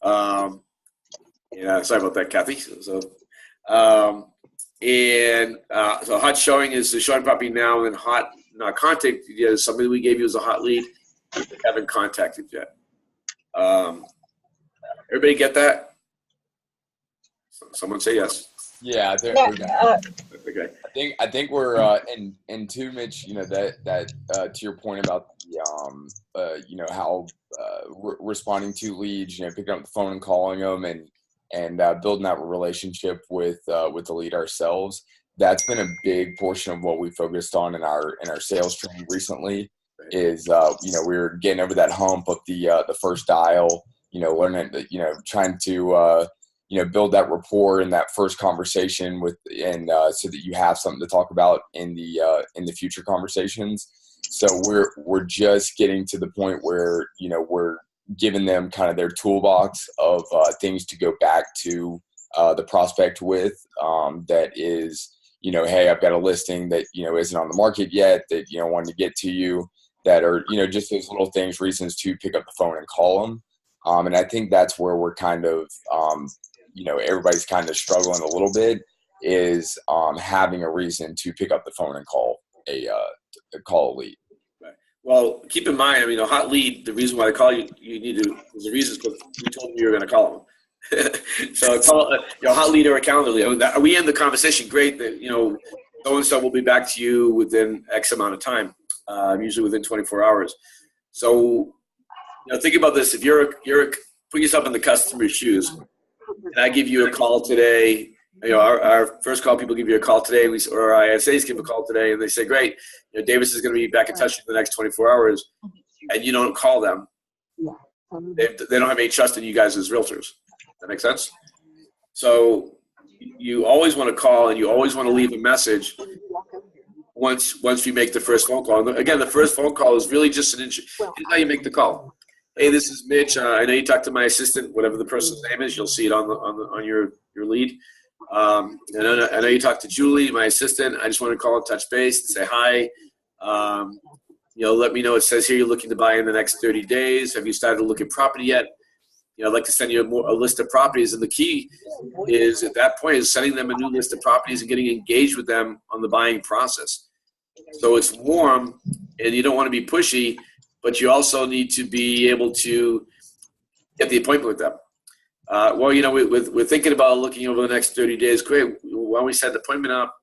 Yeah, sorry about that, Kathy. So hot showing is the showing property now, and hot contact is somebody we gave you as a hot lead. They haven't contacted yet. Everybody get that? Someone say yes. Yeah, okay. I think we're and too, Mitch. That to your point about the how responding to leads, picking up the phone and calling them and building that relationship with the lead ourselves. That's been a big portion of what we focused on in our sales training recently. Is we're getting over that hump of the first dial. Learning trying to build that rapport in that first conversation so that you have something to talk about in the future conversations. So we're just getting to the point where we're giving them kind of their toolbox of things to go back to the prospect with. That is, hey, I've got a listing that isn't on the market yet that wanted to get to you. That are just those little things, reasons to pick up the phone and call them. And I think that's where we're kind of everybody's kind of struggling a little bit is having a reason to pick up the phone and call a lead. Right. Well, keep in mind, a hot lead, the reason why they call you, there's a reason because we told them you were going to call them. So call a hot lead or a calendar lead. Are we in the conversation? Great. That, so-and-so will be back to you within X amount of time, usually within 24 hours. So, think about this. If you're put yourself in the customer's shoes, and I give you a call today, our first call, people give you a call today, or our ISAs give a call today, and they say, great, Davis is going to be back in touch in the next 24 hours, and you don't call them. They don't have any trust in you guys as realtors. That makes sense? So you always want to call, and you always want to leave a message once you make the first phone call. And again, the first phone call is really just here's how you make the call. Hey, this is Mitch. I know you talked to my assistant, whatever the person's name is. You'll see it on your lead. I know you talked to Julie, my assistant. I just want to call and touch base and say hi. Let me know. It says here you're looking to buy in the next 30 days. Have you started to look at property yet? I'd like to send you a list of properties. And the key is at that point is sending them a new list of properties and getting engaged with them on the buying process. So it's warm, and you don't want to be pushy, but you also need to be able to get the appointment with them. We're thinking about looking over the next 30 days. Great. Why don't we set the appointment up,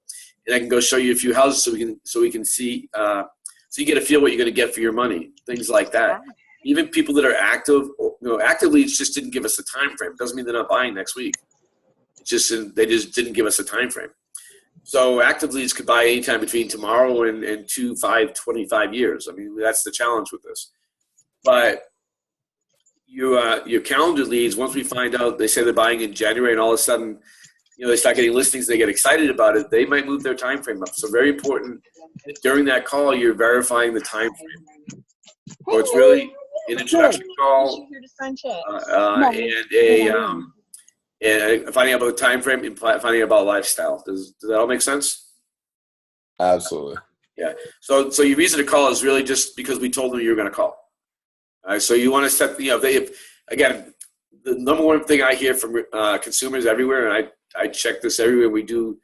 and I can go show you a few houses so we can see, so you get a feel what you're going to get for your money, things like that. Even people that are active, active leads just didn't give us a time frame. Doesn't mean they're not buying next week. They just didn't give us a time frame. So active leads could buy anytime between tomorrow and 2, 5, 25 years. That's the challenge with this. But your calendar leads, once we find out, they say they're buying in January, and all of a sudden, they start getting listings, they get excited about it, they might move their time frame up. So very important that during that call, you're verifying the time frame. So it's really an introduction call and finding out about the time frame and finding out about lifestyle. Does that all make sense? Absolutely. Yeah. So your reason to call is really just because we told them you were going to call. All right. So you want to set again, the number one thing I hear from consumers everywhere, and I check this everywhere. We do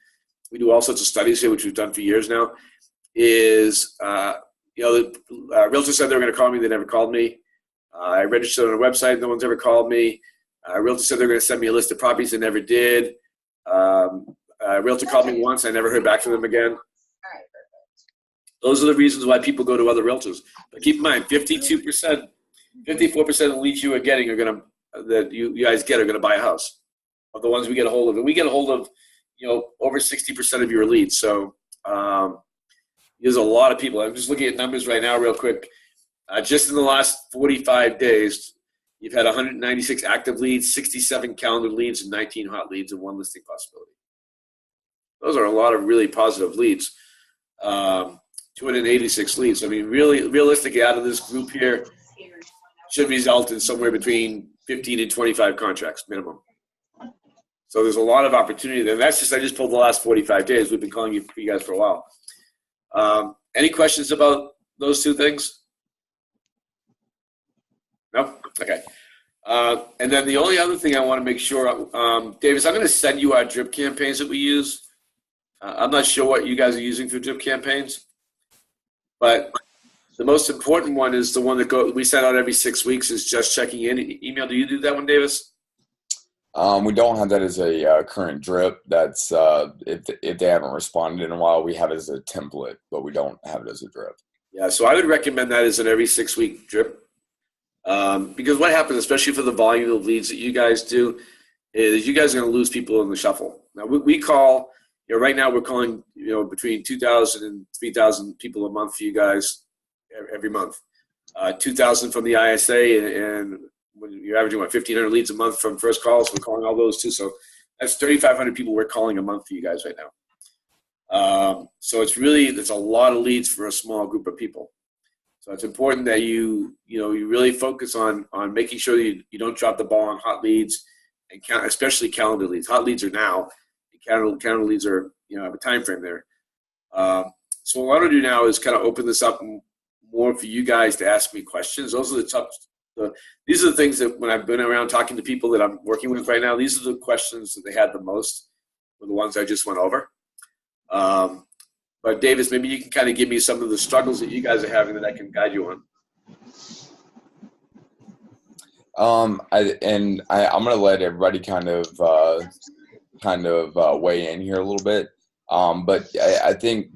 all sorts of studies here, which we've done for years now. Is the realtor said they were going to call me. They never called me. I registered on a website. No one's ever called me. Realtor said they're going to send me a list of properties. They never did. Realtor called me once. I never heard back from them again. Those are the reasons why people go to other realtors. But keep in mind, 54% of the leads you are getting that you guys get are going to buy a house. Of the ones we get a hold of, and we get a hold of, over 60% of your leads. So there's a lot of people. I'm just looking at numbers right now, real quick. Just in the last 45 days. You've had 196 active leads, 67 calendar leads, and 19 hot leads, and 1 listing possibility. Those are a lot of really positive leads. 286 leads. Really, realistically, out of this group here, should result in somewhere between 15 and 25 contracts minimum. So there's a lot of opportunity there. I just pulled the last 45 days. We've been calling you guys for a while. Any questions about those two things? No? Okay. And then the only other thing I want to make sure, Davis, I'm going to send you our drip campaigns that we use. I'm not sure what you guys are using for drip campaigns, but the most important one is the one that we send out every 6 weeks is just checking in email. Do you do that one, Davis? We don't have that as a current drip. That's if they haven't responded in a while, we have it as a template, but we don't have it as a drip. Yeah, so I would recommend that as an every 6 week drip. Because what happens, especially for the volume of leads that you guys do, is you guys are going to lose people in the shuffle. Now we call, right now we're calling, between 2,000 and 3,000 people a month for you guys every month. 2,000 from the ISA, and when you're averaging 1,500 leads a month from first calls, we're calling all those too. So that's 3,500 people we're calling a month for you guys right now. So it's a lot of leads for a small group of people. So it's important that you really focus on making sure that you don't drop the ball on hot leads, and especially calendar leads. Hot leads are now, and calendar leads are have a time frame there. So what I want to do now is kind of open this up more for you guys to ask me questions. Those are these are the things that when I've been around talking to people that I'm working with right now, these are the questions that they had the most, were the ones I just went over. But Davis, maybe you can kind of give me some of the struggles that you guys are having that I can guide you on. I'm going to let everybody kind of weigh in here a little bit. But I think,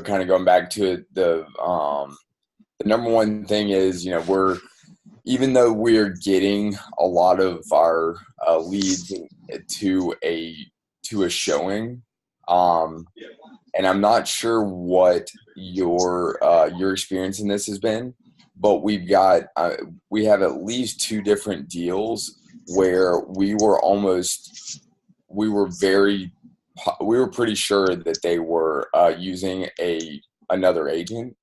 kind of going back to it, the number one thing is, even though we're getting a lot of our leads to a showing, and I'm not sure what your experience in this has been, but we have at least 2 different deals where we were pretty sure that they were using another agent.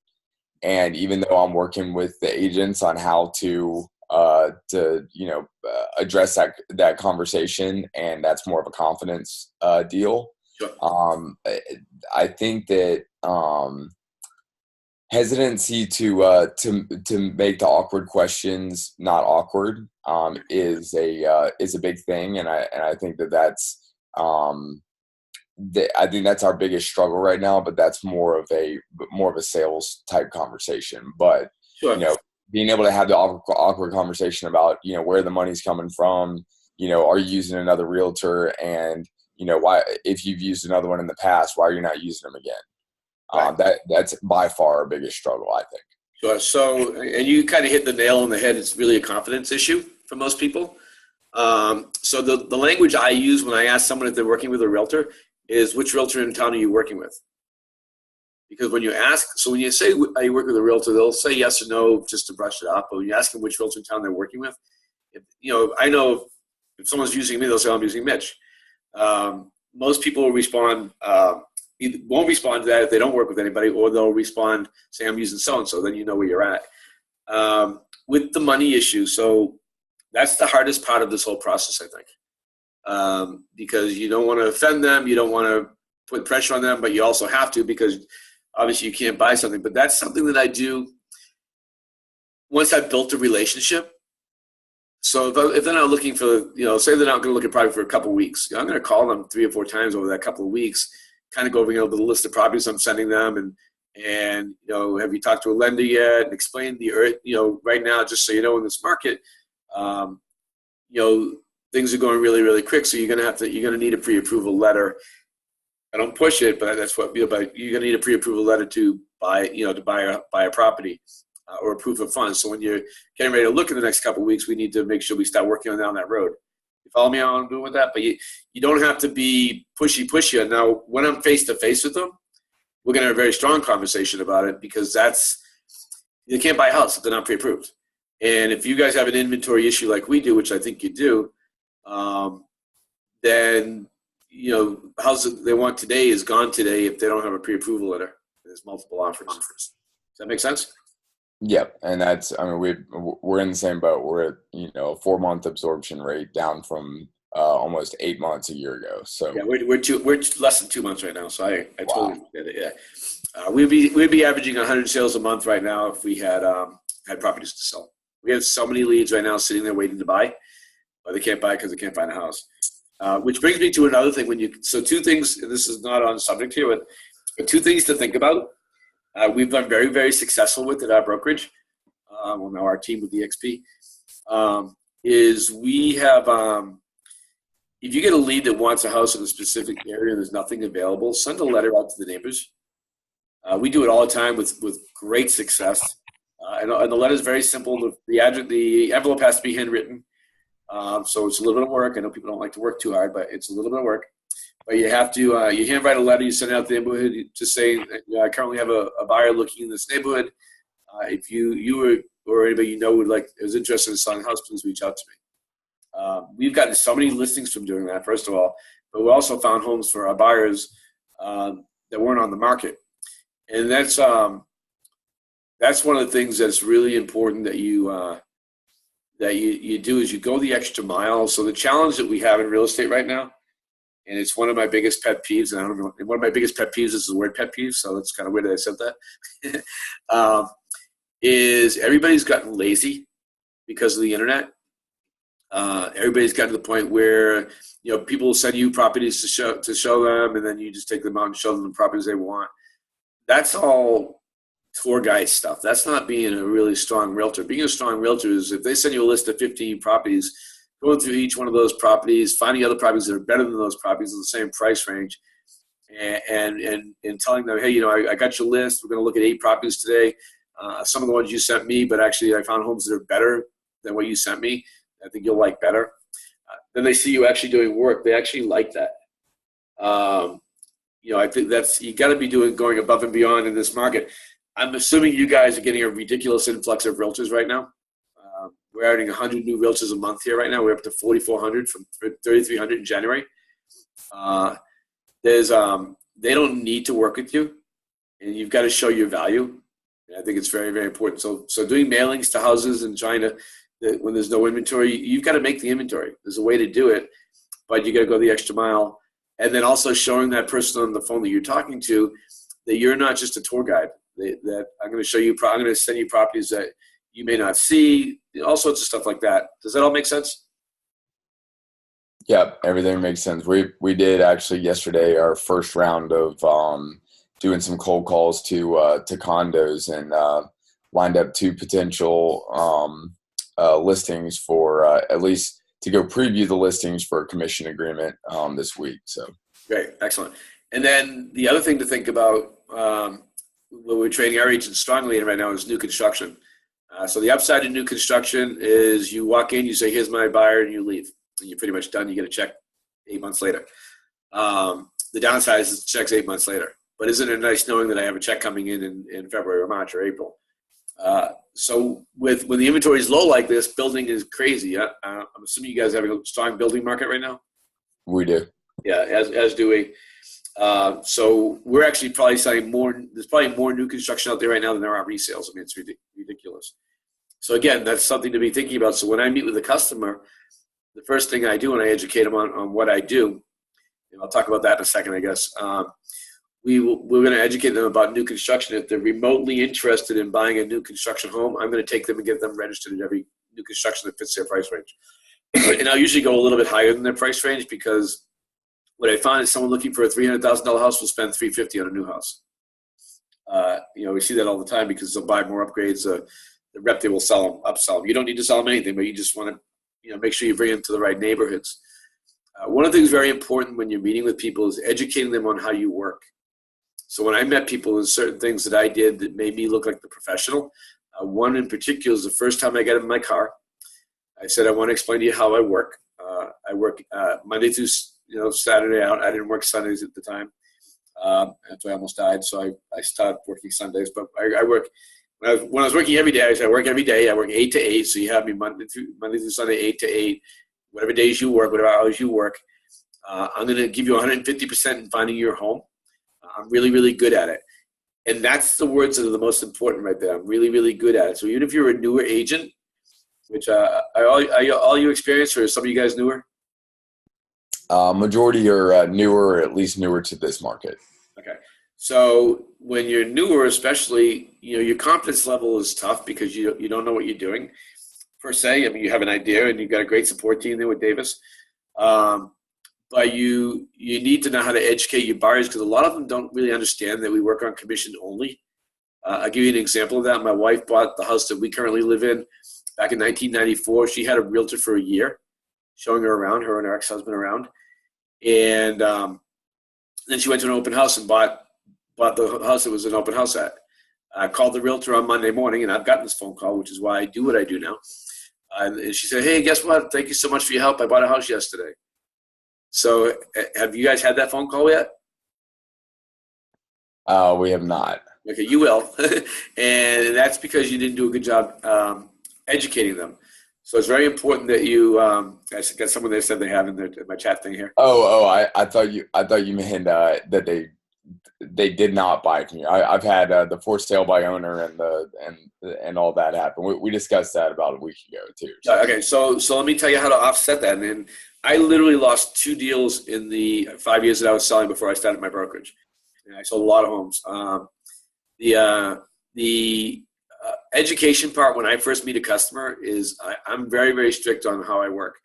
And even though I'm working with the agents on how to address that conversation, and that's more of a confidence deal. Sure. I think that hesitancy to make the awkward questions not awkward is a big thing, and I think that's I think that's our biggest struggle right now. But that's more of a sales type conversation. But Sure. Being able to have the awkward conversation about where the money's coming from, are you using another realtor, and why, if you've used another one in the past, why are you not using them again? Right. That's by far our biggest struggle, I think. Sure. So, and you kind of hit the nail on the head. It's really a confidence issue for most people. So the language I use when I ask someone if they're working with a realtor is, which realtor in town are you working with? Because when you say, are you working with a realtor, they'll say yes or no just to brush it up. But when you ask them which realtor in town they're working with, I know if someone's using me, they'll say, I'm using Mitch. Most people will respond, won't respond to that if they don't work with anybody, or they'll respond, say, I'm using so-and-so, then you know where you're at. With the money issue, so that's the hardest part of this whole process, I think. Because you don't want to offend them, you don't want to put pressure on them, but you also have to, because obviously you can't buy something. But that's something that I do once I've built a relationship. So if they're not looking for, say they're not going to look at property for a couple of weeks, I'm going to call them 3 or 4 times over that couple of weeks, kind of go over the list of properties I'm sending them, and have you talked to a lender yet? And explain right now, just so you know, in this market, things are going really, really quick. So you're going to need a pre-approval letter. I don't push it, but that's what you're going to need a pre-approval letter to buy a property. Or a proof of funds. So when you're getting ready to look in the next couple of weeks, we need to make sure we start working down that road. You follow me on what I'm doing with that? But you don't have to be pushy. Now, when I'm face-to-face with them, we're going to have a very strong conversation about it, because you can't buy a house if they're not pre-approved. And if you guys have an inventory issue like we do, which I think you do, then, house they want today is gone today if they don't have a pre-approval letter. There's multiple offers. Does that make sense? Yep, and we're in the same boat. We're at a 4-month absorption rate, down from almost 8 months a year ago. So yeah, we're less than 2 months right now. So I totally get it. Yeah, we'd be averaging 100 sales a month right now if we had properties to sell. We have so many leads right now sitting there waiting to buy, but they can't buy because they can't find a house. Which brings me to another thing. So two things, and this is not on subject here, but two things to think about. We've been very, very successful with at our brokerage. Now our team with DXP is we have, if you get a lead that wants a house in a specific area and there's nothing available, send a letter out to the neighbors. We do it all the time with great success. And the letter is very simple. The envelope has to be handwritten. So it's a little bit of work. I know people don't like to work too hard, but it's a little bit of work. But you have to, you handwrite a letter, you send it out to the neighborhood, just saying, I currently have a buyer looking in this neighborhood. If you or anybody you know is interested in selling a house, please reach out to me. We've gotten so many listings from doing that, first of all, but we also found homes for our buyers that weren't on the market. And that's one of the things that's really important that you do is you go the extra mile. So the challenge that we have in real estate right now, and it's one of my biggest pet peeves, and I don't know, one of my biggest pet peeves is the word pet peeve, so that's kind of weird that I said that, is everybody's gotten lazy because of the internet. Everybody's gotten to the point where, people will send you properties to show them, and then you just take them out and show them the properties they want. That's all tour guide stuff. That's not being a really strong realtor. Being a strong realtor is if they send you a list of 15 properties, going through each one of those properties, finding other properties that are better than those properties in the same price range, and telling them, hey, I got your list. We're going to look at 8 properties today. Some of the ones you sent me, but actually I found homes that are better than what you sent me. I think you'll like better. Then they see you actually doing work. They actually like that. I think you got to be going above and beyond in this market. I'm assuming you guys are getting a ridiculous influx of realtors right now. We're adding 100 new realtors a month here right now. We're up to 4,400 from 3,300 in January. They don't need to work with you, and you've got to show your value. And I think it's very, very important. So doing mailings to houses and trying to, when there's no inventory, you've got to make the inventory. There's a way to do it, but you got to go the extra mile. And then also showing that person on the phone that you're talking to that you're not just a tour guide. That I'm going to show you, I'm going to send you properties that you may not see, all sorts of stuff like that. Does that all make sense? Yeah, everything makes sense. We did actually yesterday our first round of doing some cold calls to condos and lined up 2 potential listings for at least to go preview the listings for a commission agreement this week. So great, excellent. And then the other thing to think about what we're training our agents strongly in right now is new construction. So the upside in new construction is you walk in, you say, here's my buyer, and you leave. And you're pretty much done. You get a check 8 months later. The downside is the check's 8 months later. But isn't it nice knowing that I have a check coming in February or March or April? So when the inventory is low like this, building is crazy. I'm assuming you guys have a strong building market right now? We do. Yeah, as do we. So we're actually probably selling more. There's probably more new construction out there right now than there are resales. I mean, it's ridiculous. So again, that's something to be thinking about. So when I meet with a customer, the first thing I do when I educate them on what I do, and I'll talk about that in a second, I guess. We're going to educate them about new construction. If they're remotely interested in buying a new construction home, I'm going to take them and get them registered in every new construction that fits their price range. And I'll usually go a little bit higher than their price range because what I find is someone looking for a $300,000 house will spend $350,000 on a new house. We see that all the time because they'll buy more upgrades. The rep they will upsell them. You don't need to sell them anything, but you just want to make sure you bring them to the right neighborhoods. One of the things very important when you're meeting with people is educating them on how you work. So when I met people, there's certain things that I did that made me look like the professional. One in particular is the first time I got in my car. I said, I want to explain to you how I work. I work Monday through Saturday out. I didn't work Sundays at the time. After I almost died, so I stopped working Sundays. But I work when I was working every day. I said I work every day. I work 8 to 8. So you have me Monday through Sunday, 8 to 8. Whatever days you work, whatever hours you work, I'm going to give you 150% in finding your home. I'm really, really good at it. And that's the words that are the most important right there. I'm really, really good at it. So even if you're a newer agent, which are all you experienced, or are some of you guys newer? Majority are newer, or at least newer to this market. Okay. So when you're newer, especially, your confidence level is tough because you don't know what you're doing. per se. I mean, you have an idea and you've got a great support team there with Davis. But you need to know how to educate your buyers because a lot of them don't really understand that we work on commission only. I'll give you an example of that. My wife bought the house that we currently live in back in 1994. She had a realtor for a year showing her around, her and her ex-husband around. And then she went to an open house and bought the house that was an open house at. I called the realtor on Monday morning, and I've gotten this phone call, which is why I do what I do now. And she said, hey, guess what? Thank you so much for your help. I bought a house yesterday. So have you guys had that phone call yet? We have not. Okay, you will. And that's because you didn't do a good job educating them. So it's very important that you I got someone that said they have in my chat thing here. I thought you meant that they did not buy from you. I've had the for sale by owner and all that happen. We discussed that about a week ago too. Okay, so let me tell you how to offset that. And I literally lost 2 deals in the 5 years that I was selling before I started my brokerage. And I sold a lot of homes. The education part when I first meet a customer is I'm very, very strict on how I work.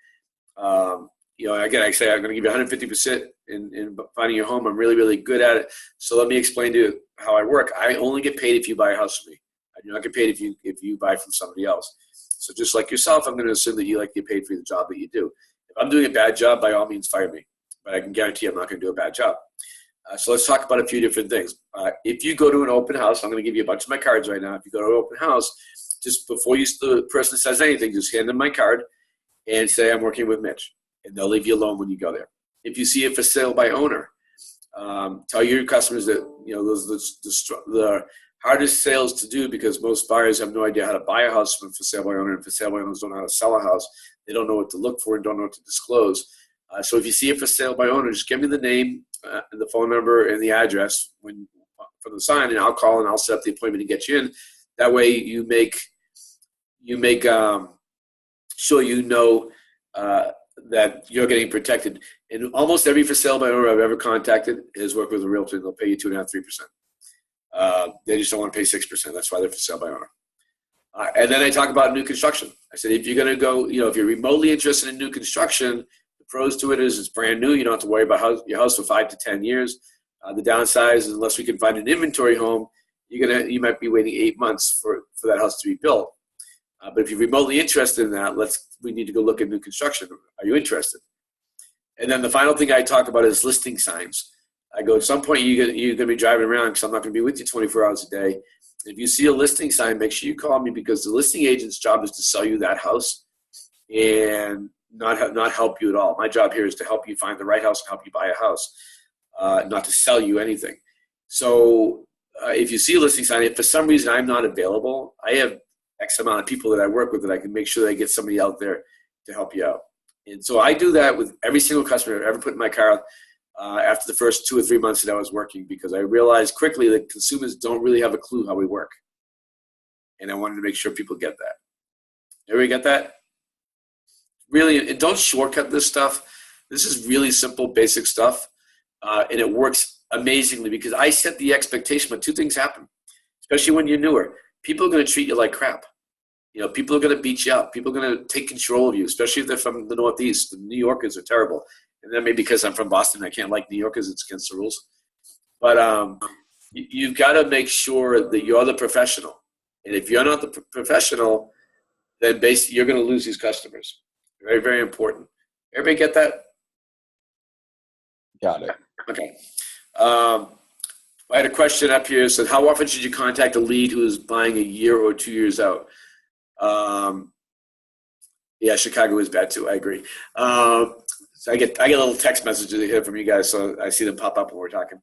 Again, I say I'm going to give you 150% in finding your home. I'm really, really good at it. So let me explain to you how I work. I only get paid if you buy a house from me. I do not get paid if you buy from somebody else. So just like yourself, I'm going to assume that you like to get paid for the job that you do. If I'm doing a bad job, by all means, fire me. But I can guarantee I'm not going to do a bad job. So let's talk about a few different things. If you go to an open house, I'm going to give you a bunch of my cards right now. If you go to an open house, just before the person says anything, just hand them my card and say, I'm working with Mitch. And they'll leave you alone when you go there. If you see it for sale by owner, tell your customers that those the hardest sales to do because most buyers have no idea how to buy a house from for sale by owner, and for sale by owners don't know how to sell a house. They don't know what to look for and don't know what to disclose. So if you see it for sale by owner, just give me the name, and the phone number, and the address for the sign, and I'll call and I'll set up the appointment and get you in. That way, you make sure that you're getting protected. And almost every for sale by owner I've ever contacted has worked with a realtor. They'll pay you 2.5%, 3%. They just don't want to pay 6%. That's why they're for sale by owner. And then I talk about new construction. I said, if you're going to go, if you're remotely interested in new construction, the pros to it is it's brand new. You don't have to worry about your house for 5 to 10 years. The downside is unless we can find an inventory home, you might be waiting 8 months for that house to be built. But if you're remotely interested in that, we need to go look at new construction. Are you interested? And then the final thing I talk about is listing signs. I go, at some point you're going to be driving around because I'm not going to be with you 24 hours a day. If you see a listing sign, make sure you call me because the listing agent's job is to sell you that house and not help you at all. My job here is to help you find the right house and help you buy a house, not to sell you anything. So if you see a listing sign, if for some reason I'm not available, I have X amount of people that I work with that I can make sure that I get somebody out there to help you out. And so I do that with every single customer I've ever put in my car after the first 2 or 3 months that I was working because I realized quickly that consumers don't really have a clue how we work. And I wanted to make sure people get that. Everybody get that? Really, and don't shortcut this stuff. This is really simple, basic stuff. And it works amazingly because I set the expectation, but 2 things happen, especially when you're newer. People are going to treat you like crap. People are going to beat you up. People are going to take control of you, especially if they're from the Northeast. The New Yorkers are terrible. And that may be because I'm from Boston. I can't like New Yorkers. It's against the rules. But you've got to make sure that you're the professional. And if you're not the professional, then basically you're going to lose these customers. Very, very important. Everybody get that? Got it. Okay. I had a question up here. It said, how often should you contact a lead who is buying a year or 2 years out? Yeah, Chicago is bad too. I agree. So I get little text messages here from you guys, so I see them pop up when we're talking.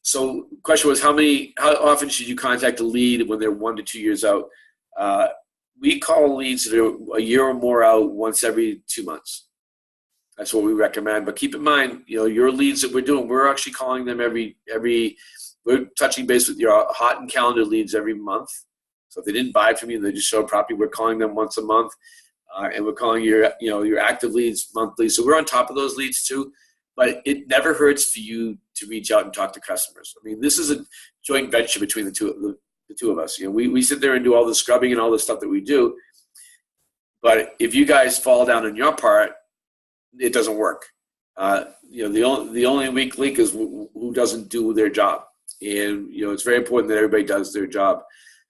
So the question was, how often should you contact a lead when they're 1 to 2 years out? We call leads that are a year or more out once every 2 months. That's what we recommend. But keep in mind, your leads that we're doing, we're actually calling them we're touching base with your hot and calendar leads every month. So if they didn't buy from you, they just showed property, we're calling them once a month. And we're calling your active leads monthly. So we're on top of those leads too. But it never hurts for you to reach out and talk to customers. I mean, this is a joint venture between the two of us. We sit there and do all the scrubbing and all the stuff that we do. But if you guys fall down on your part, it doesn't work. The only weak link is who doesn't do their job. And, it's very important that everybody does their job.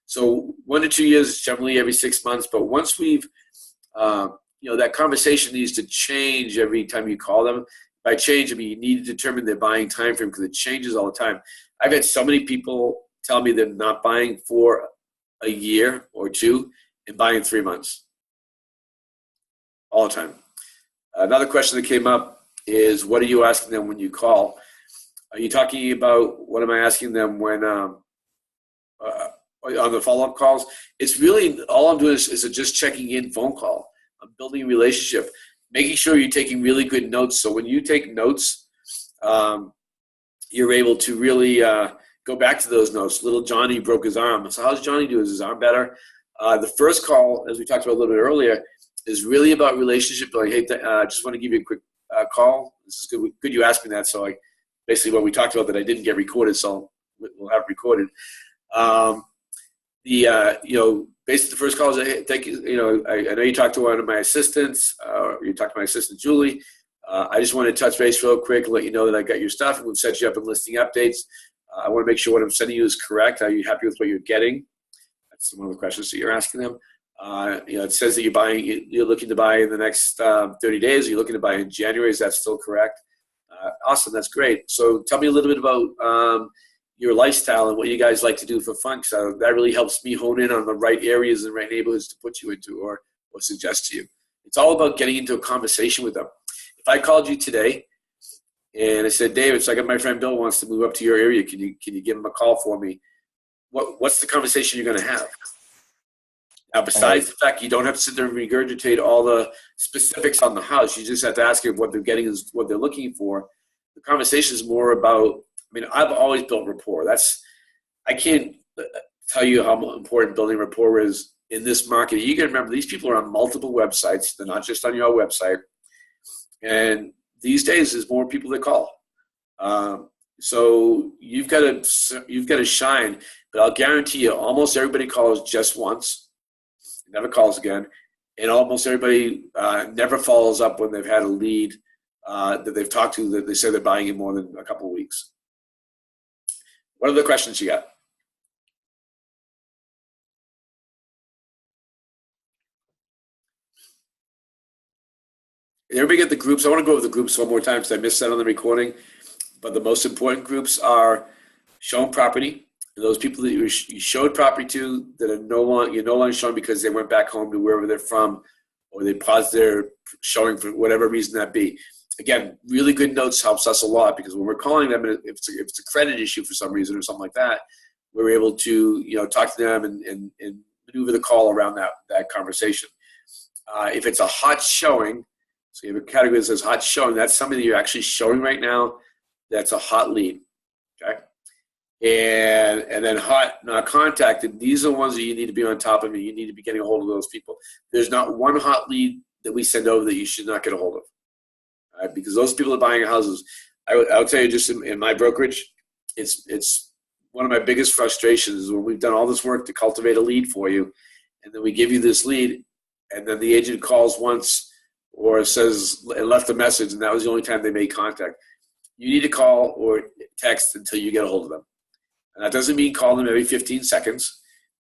So 1 to 2 years, generally every 6 months. But once we've, that conversation needs to change every time you call them. By change, I mean, you need to determine their buying time frame because it changes all the time. I've had so many people tell me they're not buying for a year or two and buying 3 months. All the time. Another question that came up is, what are you asking them when you call? Are you talking about what am I asking them when on the follow-up calls? It's really all I'm doing is just checking in phone call. I'm building a relationship, making sure you're taking really good notes. So when you take notes, you're able to really go back to those notes. Little Johnny broke his arm. So how's Johnny doing? Is his arm better? The first call, as we talked about a little bit earlier, is really about relationship building. Hey, just want to give you a quick call. This is good you asked me that. So basically what we talked about that I didn't get recorded, so we'll have it recorded. Basically the first call is, hey, thank you. I know you talked to one of my assistants, or you talked to my assistant, Julie. I just want to touch base real quick and let you know that I got your stuff and we've set you up in listing updates. I want to make sure what I'm sending you is correct. Are you happy with what you're getting? That's one of the questions that you're asking them. It says that you're looking to buy in the next 30 days. Are you looking to buy in January? Is that still correct? Awesome. That's great. So tell me a little bit about your lifestyle and what you guys like to do for fun. So that really helps me hone in on the right areas and right neighborhoods to put you into or suggest to you. It's all about getting into a conversation with them. If I called you today and I said, David, so I got my friend Bill wants to move up to your area. Can you give him a call for me? What's the conversation you're going to have? Now, besides the fact you don't have to sit there and regurgitate all the specifics on the house, you just have to ask them what they're getting is what they're looking for. The conversation is more about, I've always built rapport. I can't tell you how important building rapport is in this market. You got to remember, these people are on multiple websites. They're not just on your website. And these days, there's more people that call. So you've got to shine. But I'll guarantee you, almost everybody calls just once. Never calls again, and almost everybody never follows up when they've had a lead that they've talked to that they say they're buying in more than a couple of weeks. What other questions you got? Everybody get the groups. I want to go over the groups one more time because I missed that on the recording. But the most important groups are shown property. Those people that you showed property to that are you're no longer showing because they went back home to wherever they're from, or they paused their showing for whatever reason that be. Again, really good notes helps us a lot because when we're calling them, if it's a credit issue for some reason or something like that, we're able to talk to them and maneuver the call around that conversation. If it's a hot showing, so you have a category that says hot showing, that's somebody that you're actually showing right now. That's a hot lead. Okay. And then hot not contacted, these are the ones that you need to be on top of, and you need to be getting a hold of those people. There's not one hot lead that we send over that you should not get a hold of. All right? Because those people are buying houses. I'll tell you, just in my brokerage, it's one of my biggest frustrations is when we've done all this work to cultivate a lead for you, and then we give you this lead, and then the agent calls once or says and left a message, and that was the only time they made contact. You need to call or text until you get a hold of them. And that doesn't mean call them every 15 seconds.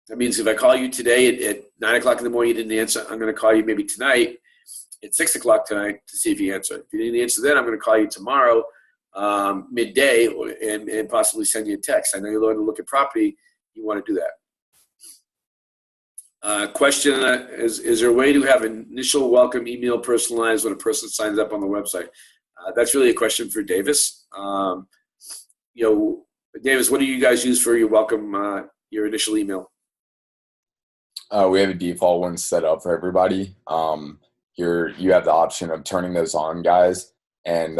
That means if I call you today at 9 o'clock in the morning, you didn't answer, I'm going to call you maybe tonight at 6 o'clock tonight to see if you answer. If you didn't answer then, I'm going to call you tomorrow midday and possibly send you a text. I know you're learning to look at property. You want to do that. Question is there a way to have an initial welcome email personalized when a person signs up on the website? That's really a question for Davis. Davis, what do you guys use for your welcome, your initial email? We have a default one set up for everybody. You have the option of turning those on, guys. And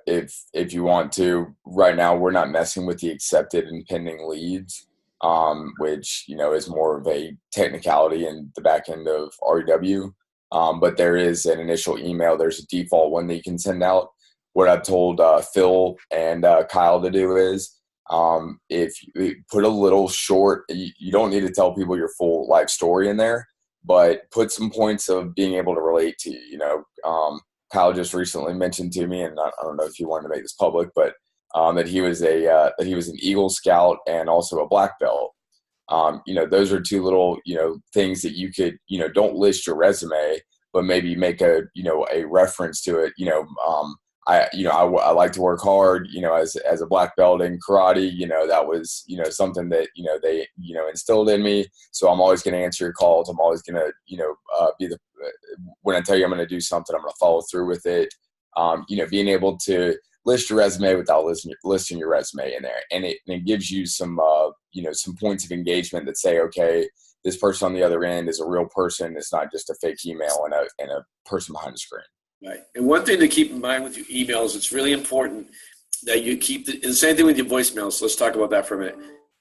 if you want to, right now we're not messing with the accepted and pending leads, which is more of a technicality in the back end of REW. But there is an initial email. There's a default one that you can send out. What I've told Phil and Kyle to do is, if you put a little short, you don't need to tell people your full life story in there, but put some points of being able to relate to you. You know, Kyle just recently mentioned to me, and I don't know if he wanted to make this public, but that he was an Eagle Scout and also a black belt. You know, those are two little, you know, things that you could, you know, don't list your resume, but maybe make a, you know, a reference to it. You know, I like to work hard, you know, as a black belt in karate. You know, that was, you know, something that, you know, they, you know, instilled in me. So I'm always going to answer your calls. I'm always going to, you know, when I tell you I'm going to do something, I'm going to follow through with it. You know, being able to list your resume without listing your resume in there. And it gives you some, you know, some points of engagement that say, okay, this person on the other end is a real person. It's not just a fake email and a person behind the screen. Right. And one thing to keep in mind with your emails, it's really important that you keep the same thing with your voicemails. Let's talk about that for a minute.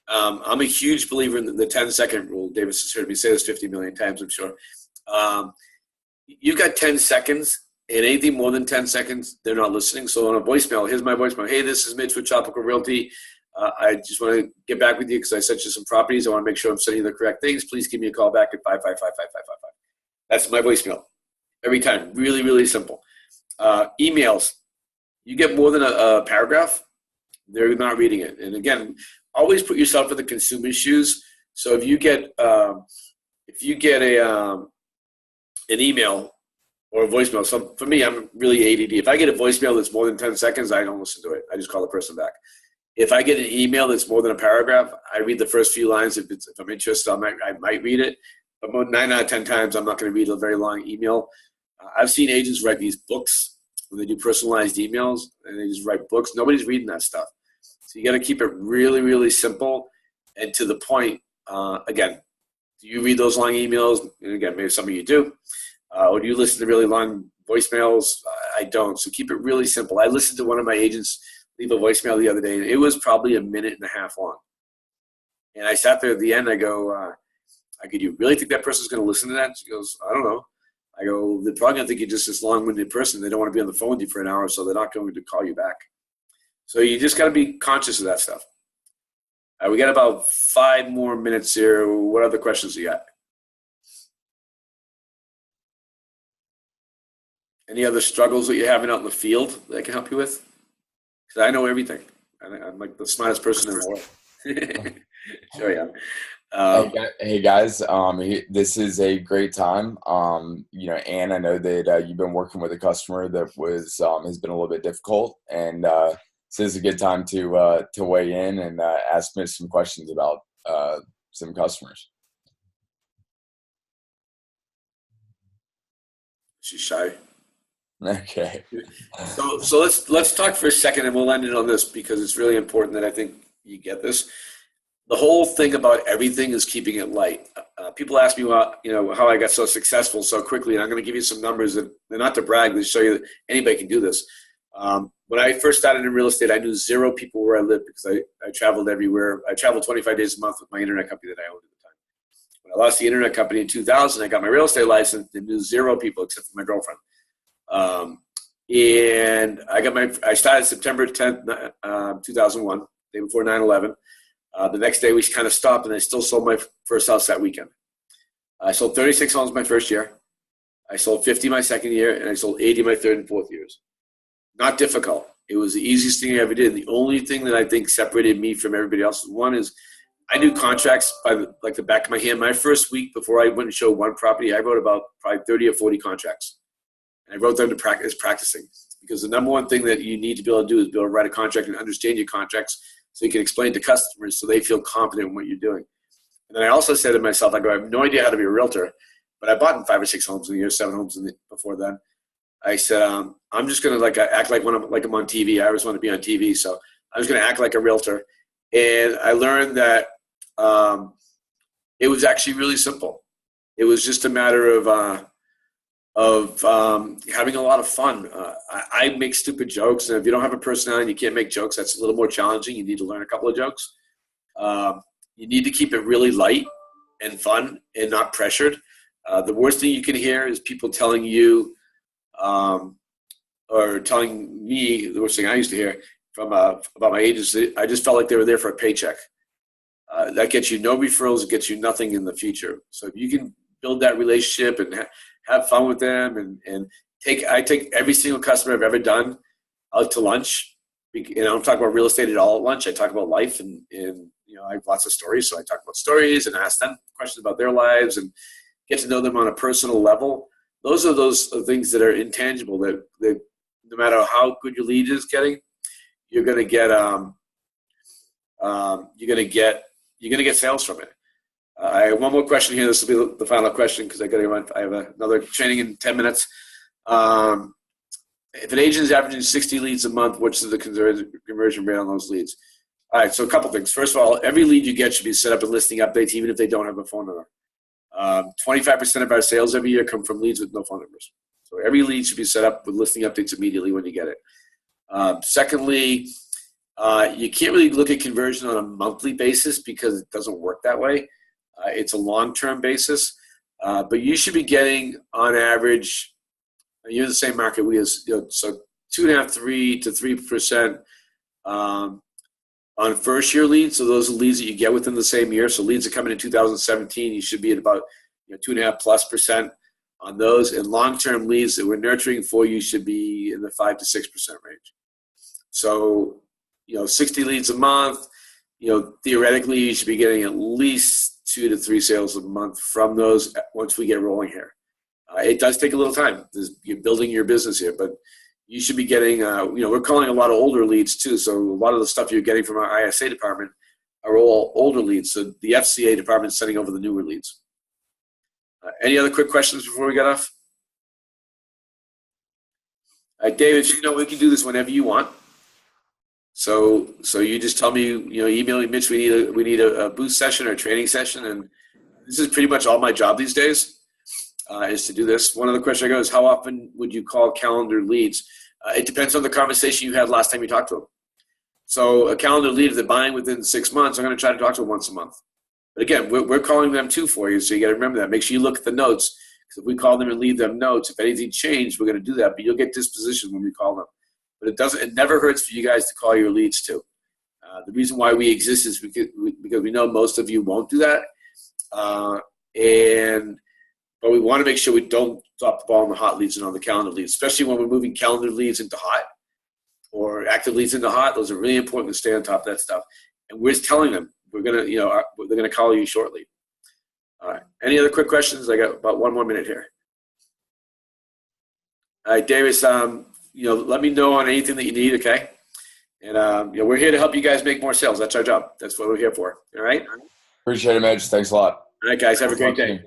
I'm a huge believer in the 10-second rule. Davis has heard me say this 50 million times, I'm sure. You've got 10 seconds, and anything more than 10 seconds, they're not listening. So on a voicemail, here's my voicemail. Hey, this is Mitch with Tropical Realty. I just want to get back with you because I sent you some properties. I want to make sure I'm sending you the correct things. Please give me a call back at 555-5555. That's my voicemail. Every time. Really, really simple. Emails. You get more than a paragraph, they're not reading it. And again, always put yourself in the consumer's shoes. So if you get an email or a voicemail, so for me, I'm really ADD. If I get a voicemail that's more than 10 seconds, I don't listen to it. I just call the person back. If I get an email that's more than a paragraph, I read the first few lines. If I'm interested, I might read it. But 9 out of 10 times, I'm not going to read a very long email. I've seen agents write these books when they do personalized emails, and they just write books. Nobody's reading that stuff. So you got to keep it really, really simple and to the point. Again, do you read those long emails? And again, maybe some of you do. Or do you listen to really long voicemails? I don't. So keep it really simple. I listened to one of my agents leave a voicemail the other day, and it was probably 1.5 minutes long. And I sat there at the end. I go, do you really think that person's going to listen to that? She goes, I don't know. I go, they're probably going to think you're just this long-winded person. They don't want to be on the phone with you for an hour, so they're not going to call you back. So you just got to be conscious of that stuff. We got about 5 more minutes here. What other questions you got? Any other struggles that you're having out in the field that I can help you with? Because I know everything. I'm like the smartest person in the world. Sure, yeah. Hey guys, this is a great time. You know, Ann, I know that you've been working with a customer that has been a little bit difficult, and so this is a good time to weigh in and ask Mitch some questions about some customers. She's shy. Okay. So let's talk for a second, and we'll end it on this because it's really important that I think you get this. The whole thing about everything is keeping it light. People ask me how I got so successful so quickly, and I'm going to give you some numbers that they're not to brag, they show you that anybody can do this. When I first started in real estate, I knew 0 people where I lived because I traveled everywhere. I traveled 25 days a month with my internet company that I owned at the time. When I lost the internet company in 2000, I got my real estate license and knew 0 people except for my girlfriend. And I started September 10th, 2001, day before 9/11. The next day we kind of stopped, and I still sold my first house that weekend. I sold 36 homes my first year. I sold 50 my second year, and I sold 80 my third and fourth years. Not difficult. It was the easiest thing I ever did. The only thing that I think separated me from everybody else, one is I knew contracts by the back of my hand. My first week before I went and showed one property, I wrote about probably 30 or 40 contracts. And I wrote them to practicing. Because the number one thing that you need to be able to do is be able to write a contract and understand your contracts so you can explain to customers so they feel confident in what you're doing. And then I also said to myself, I have no idea how to be a realtor, but I bought in 5 or 6 homes in the year, 7 homes before then. I said, I'm just going to act like I'm on TV. I always want to be on TV, so I was going to act like a realtor. And I learned that it was actually really simple. It was just a matter of having a lot of fun. I make stupid jokes, and if you don't have a personality and you can't make jokes, that's a little more challenging. You need to learn a couple of jokes. You need to keep it really light and fun and not pressured. The worst thing you can hear is people telling you or telling me, the worst thing I used to hear from about my agents, I just felt like they were there for a paycheck. That gets you no referrals, it gets you nothing in the future. So if you can build that relationship and have fun with them. And I take every single customer I've ever done out to lunch. I don't talk about real estate at all at lunch. I talk about life, and I have lots of stories. So I talk about stories and ask them questions about their lives and get to know them on a personal level. Those are those things that are intangible that no matter how good your lead is getting, you're going to get sales from it. I have one more question here. This will be the final question because I have another training in 10 minutes. If an agent is averaging 60 leads a month, what's the conversion rate on those leads? All right, so a couple things. First of all, every lead you get should be set up in listing updates, even if they don't have a phone number. 25% of our sales every year come from leads with no phone numbers. So every lead should be set up with listing updates immediately when you get it. Secondly, you can't really look at conversion on a monthly basis because it doesn't work that way. It's a long-term basis. But you should be getting, on average, you're in the same market we is, so 2.5, 3% on first-year leads. So those are leads that you get within the same year. So leads that come in 2017, you should be at about 2.5+% on those. And long-term leads that we're nurturing for you should be in the 5 to 6% range. So 60 leads a month, theoretically you should be getting at least 2 to 3 sales a month from those once we get rolling here. It does take a little time. You're building your business here, but you should be getting, we're calling a lot of older leads too. So a lot of the stuff you're getting from our ISA department are all older leads. So the FCA department is sending over the newer leads. Any other quick questions before we get off? David, we can do this whenever you want. So you just tell me, email me, Mitch, we need a boost session or a training session. And this is pretty much all my job these days, is to do this. One other question I go is, how often would you call calendar leads? It depends on the conversation you had last time you talked to them. So a calendar lead, if they're buying within 6 months, I'm going to try to talk to them once a month. But again, we're calling them too for you, so you got to remember that. Make sure you look at the notes, because if we call them and leave them notes, if anything changed, we're going to do that. But you'll get disposition when we call them. But it never hurts for you guys to call your leads too. The reason why we exist is because we know most of you won't do that. But we want to make sure we don't drop the ball on the hot leads and on the calendar leads, especially when we're moving calendar leads into hot or active leads into hot. Those are really important to stay on top of that stuff. And we're just telling them they're going to call you shortly. All right. Any other quick questions? I got about 1 more minute here. All right, Davis, let me know on anything that you need, okay? And we're here to help you guys make more sales. That's our job. That's what we're here for. All right? Appreciate it, Mitch. Thanks a lot. All right, guys. Have a great day.